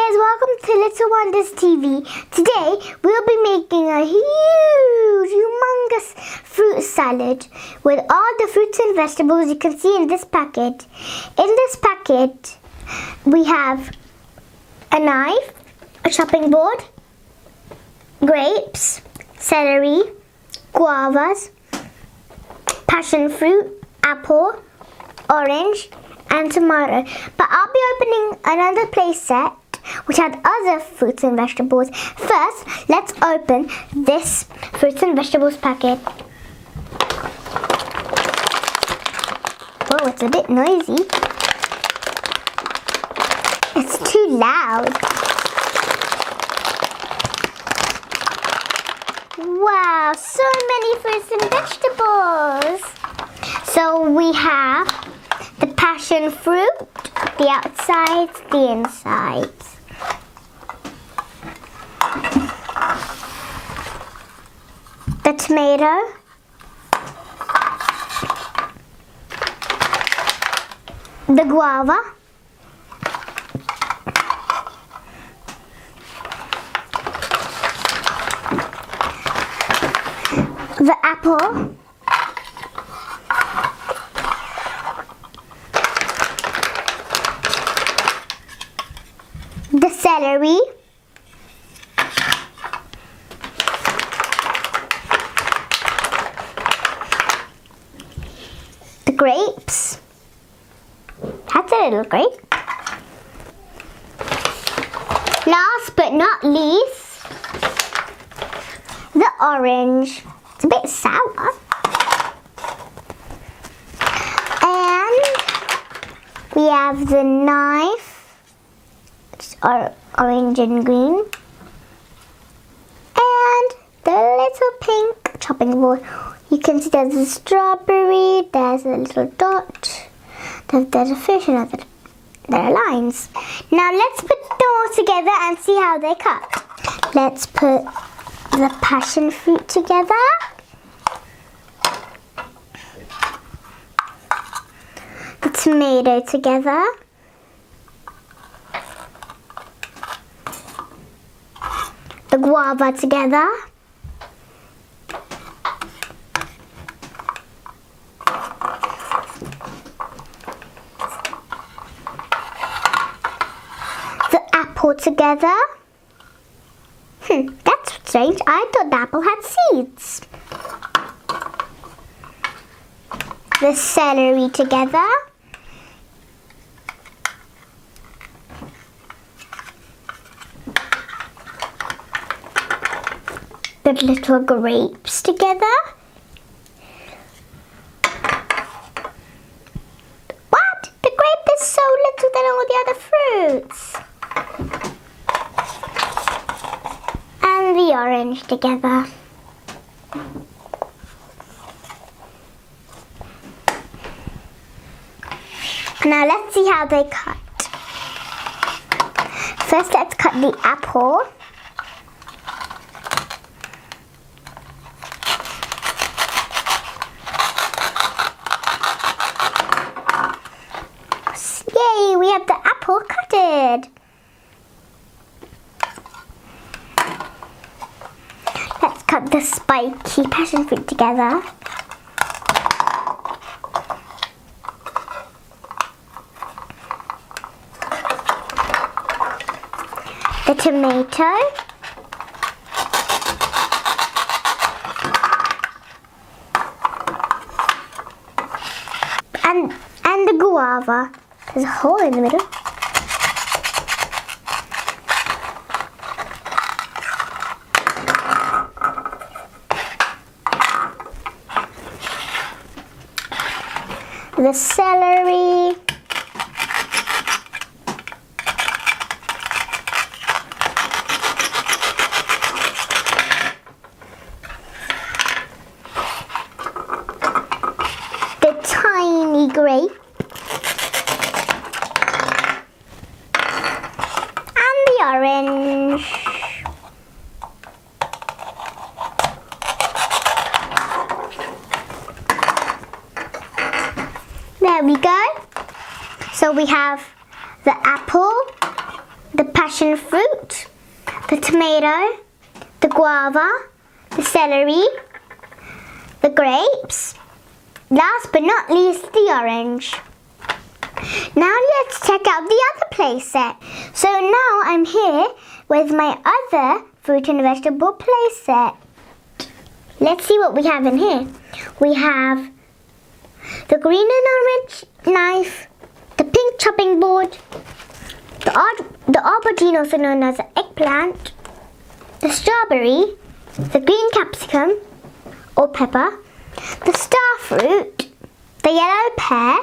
guys, welcome to Little Wonders TV. Today we'll be making a huge, humongous fruit salad with all the fruits and vegetables you can see in this packet. In this packet we have a knife, a chopping board, grapes, celery, guavas, passion fruit, apple, orange, and tomato. But I'll be opening another play set which had other fruits and vegetables. First, let's open this fruits and vegetables packet. Oh, it's a bit noisy. It's too loud. Wow, so many fruits and vegetables. So we have the passion fruit, the outsides, the insides. The tomato. The guava. The apple. The celery. The grapes. That's a little grape. Last but not least, the orange. It's a bit sour. And we have the knife. It's orange and green. And the little pink chopping board. You can see there's a strawberry, there's a little dot, there's a fish, and there are lines. Now let's put them all together and see how they cut. Let's put the passion fruit together. The tomato together. The guava together. The apple together. That's strange. I thought the apple had seeds. The celery together. The little grapes together. What? The grape is so little than all the other fruits. And the orange together. Now let's see how they cut. First, let's cut the apple. Yay, we have the apple cutted. Let's cut the spiky passion fruit together. The tomato. And the guava. There's a hole in the middle. The celery. The tiny grape. Orange. There we go. So we have the apple, the passion fruit, the tomato, the guava, the celery, the grapes, last but not least the orange. Now let's check out the other play set. So now I'm here with my other fruit and vegetable play set. Let's see what we have in here. We have the green and orange knife, the pink chopping board, the aubergine, also known as the eggplant, the strawberry, the green capsicum or pepper, the star fruit, the yellow pear,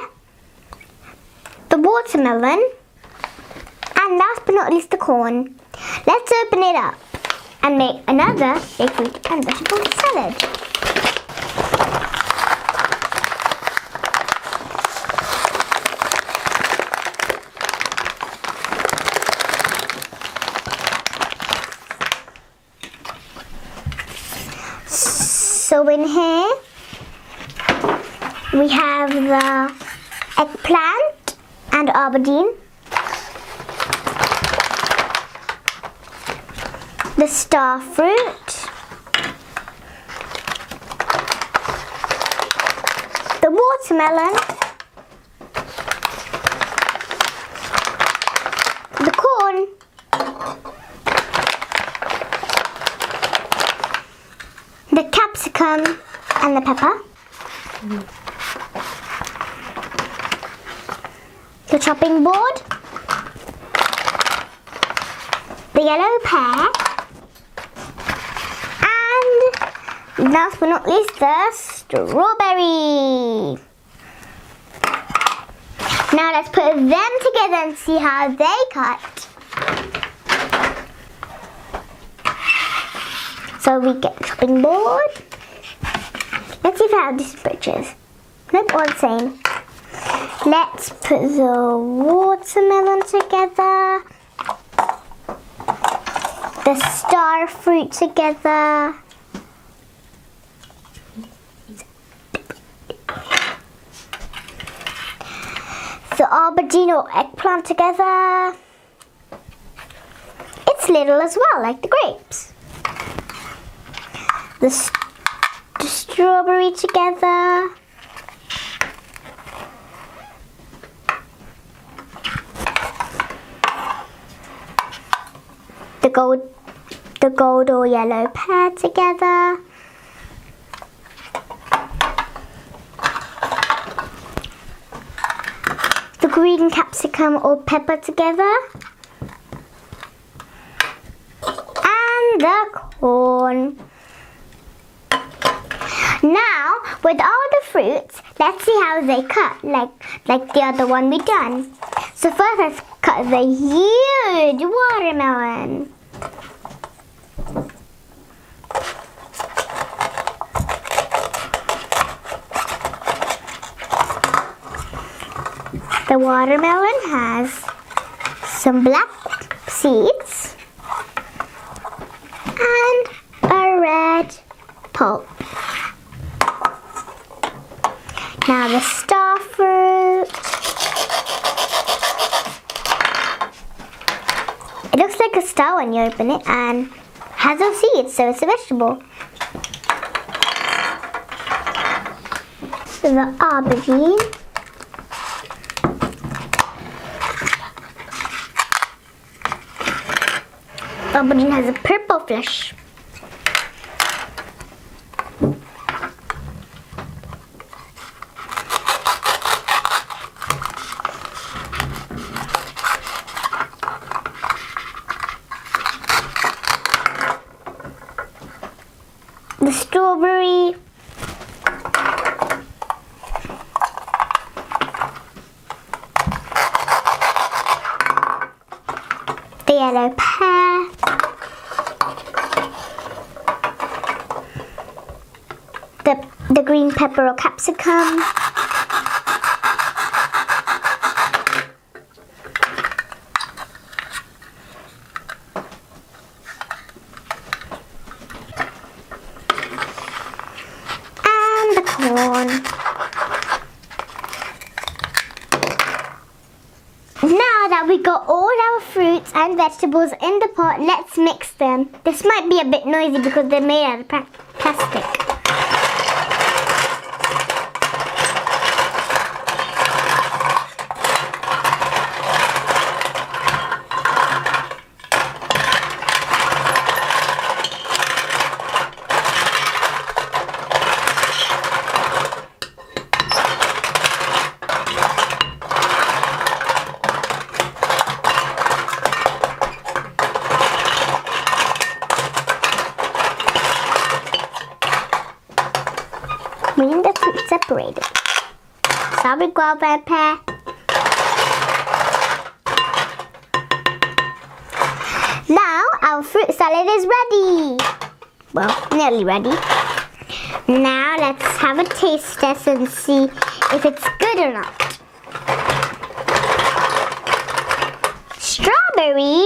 the watermelon, and last but not least the corn. Let's open it up and make another fruit and vegetable salad. So in here we have the eggplant and aubergine, the star fruit, the watermelon, the corn, the capsicum and the pepper, the chopping board, the yellow pear, and last but not least the strawberry. Now let's put them together and see how they cut. So we get the chopping board. Let's see how this pictures. Nope, all the same. Let's put the watermelon together, the star fruit together, the aubergine or eggplant together. It's little as well, like the grapes. The strawberry together. The gold or yellow pear together. The green capsicum or pepper together. And the corn. Now, with all the fruits, let's see how they cut, like the other one we done. So first, let's cut the huge watermelon. The watermelon has some black seeds and a red pulp. Now the star fruit. It looks like a star when you open it and has no seeds, so it's a vegetable. So the aubergine. Aubergine has a purple flesh. The strawberry, the yellow pear, the green pepper or capsicum, corn. Now that we got all our fruits and vegetables in the pot, let's mix them. This might be a bit noisy because they're made out of plastic. We need the fruit separated. Strawberry, guava, and pear. Now our fruit salad is ready. Well, nearly ready. Now let's have a taste test and see if it's good or not. Strawberry.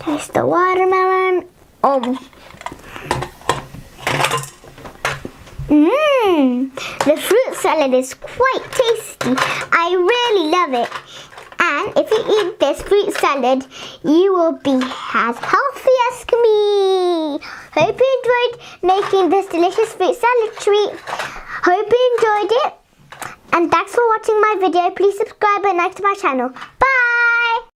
Taste the watermelon. The fruit salad is quite tasty. I really love it. And if you eat this fruit salad, you will be as healthy as can be. Hope you enjoyed making this delicious fruit salad treat. Hope you enjoyed it. And thanks for watching my video. Please subscribe and like to my channel. Bye!